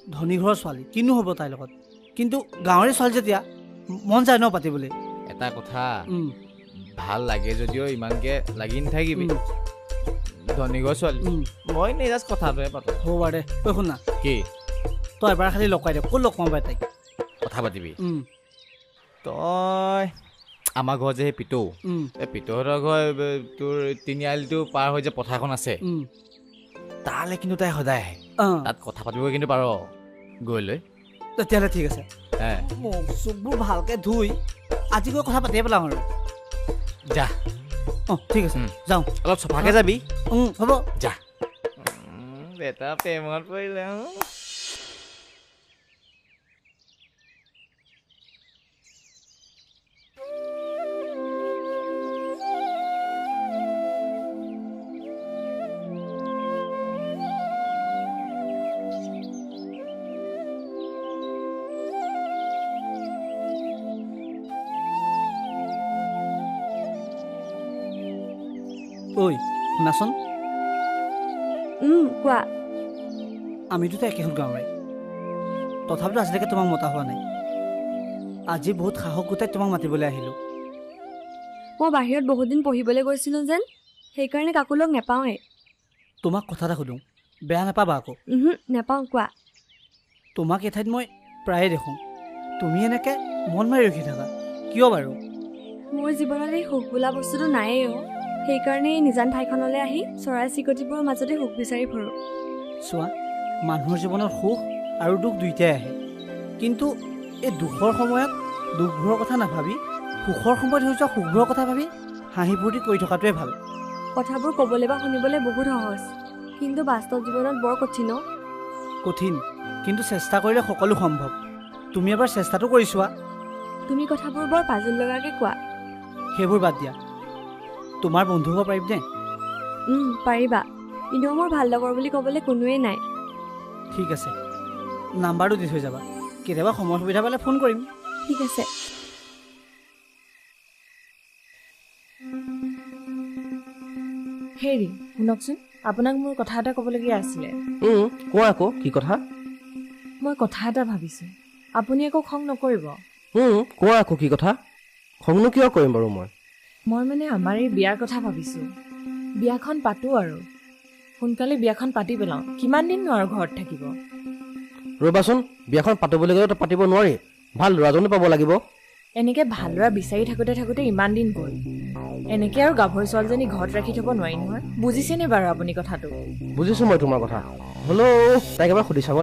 ধনী ঘৰৰ ছোৱালী কিনো হ'ব তাইৰ লগত কিন্তু গাঁৱৰে ছোৱালী যেতিয়া মন যায় ন পাতিবলৈ এটা কথা ভাল লাগে যদিও ইমানকে লাগি নাথাকিবি ধনী ঘৰ ছোৱালী মই নে জাষ্ট কথাটোহে পাতো হ'ব বাৰু দে ঐ শুন না কি তই এবাৰ খালি লগাই দে ক'ত লগ পাওঁ পাই তাইক কথা পাতিবি তই আমাৰ ঘৰত যে সেই পিতৌ এই পিতৌহঁতৰ ঘৰ তোৰ তিনিআলিটো পাৰ হৈ যে পথাৰখন আছে তালৈ কিন্তু তাই সদায় আহে তাত কথা পাতিব কিন্তু পাৰ গৈ লৈ তেতিয়াহ'লে ঠিক আছে মোক চুকবোৰ ভালকৈ ধুই আজি গৈ কথা পাতিয়ে পেলাম আৰু যা অঁ ঠিক আছে যাওঁ অলপ চফাকৈ যাবি হ'ব যা বেটা প্ৰেমত পৰিলে ঐ শুনাচোন কোৱা আমি দুটা একেখন গাঁৱৰে তথাপিতো আজিলৈকে তোমাক মতা হোৱা নাই আজি বহুত সাহস গোটাই তোমাক মাতিবলৈ আহিলোঁ মই বাহিৰত বহুত দিন পঢ়িবলৈ গৈছিলোঁ যেন সেইকাৰণে কাকো লগ নেপাওঁৱে তোমাক কথা এটা সুধোঁ বেয়া নাপাবা আকৌ নেপাওঁ কোৱা তোমাক এই ঠাইত মই প্ৰায়ে দেখোঁ তুমি এনেকৈ মন মাৰি ৰখি থাকা কিয় বাৰু মোৰ জীৱনত এই সুখ বোলা বস্তুটো নায়েই সেইকাৰণে এই নিজান ঠাইখনলৈ আহি চৰাই চিৰিকটিবোৰৰ মাজতে সুখ বিচাৰি ফুৰোঁ চোৱা মানুহৰ জীৱনত সুখ আৰু দুখ দুয়োটাই আহে কিন্তু এই দুখৰ সময়ত দুখবোৰৰ কথা নাভাবি সুখৰ সময়ত হৈ যোৱা সুখবোৰৰ কথা ভাবি হাঁহি ফূৰ্তি কৰি থকাটোৱে ভাল কথাবোৰ ক'বলৈ বা শুনিবলৈ বহুত সহজ কিন্তু বাস্তৱ জীৱনত বৰ কঠিন কঠিন কিন্তু চেষ্টা কৰিলে সকলো সম্ভৱ তুমি এবাৰ চেষ্টাটো কৰি চোৱা তুমি কথাবোৰ বৰ পাজল লগাকৈ কোৱা সেইবোৰ বাদ দিয়া তোমাৰ বন্ধু হ'ব পাৰিবনে পাৰিবা কিন্তু মোৰ ভাল লগৰ বুলি ক'বলৈ কোনোৱেই নাই ঠিক আছে নাম্বাৰটো দি থৈ যাবা কেতিয়াবা সময় সুবিধা পালে ফোন কৰিম ঠিক আছে হেৰি শুনকচোন আপোনাক মোৰ কথা এটা ক'বলগীয়া আছিলে কোৱা আকৌ কি কথা মই কথা এটা ভাবিছোঁ আপুনি একো খং নকৰিব কোৱা আকৌ কি কথা খংনো কিয় কৰিম বাৰু মই মানে আমাৰ এই বিয়াৰ কথা ভাবিছোঁ বিয়াখন পাতোঁ আৰু সোনকালে বিয়াখন পাতি পেলাওঁ কিমান দিননো আৰু ঘৰত থাকিব ৰ'বাচোন বিয়াখন পাতিবলৈ গ'লে পাতিব নোৱাৰি ভাল ল'ৰাজনো পাব লাগিব এনেকৈ ভাল ল'ৰা বিচাৰি থাকোঁতে ইমান দিন গ'ল এনেকৈ আৰু গাভৰু ছোৱালীজনী ঘৰত ৰাখি থ'ব নোৱাৰি নহয় বুজিছেনে বাৰু আপুনি কথাটো বুজিছোঁ মই তোমাৰ কথা হ'লেও তাইক এবাৰ সুধি চাব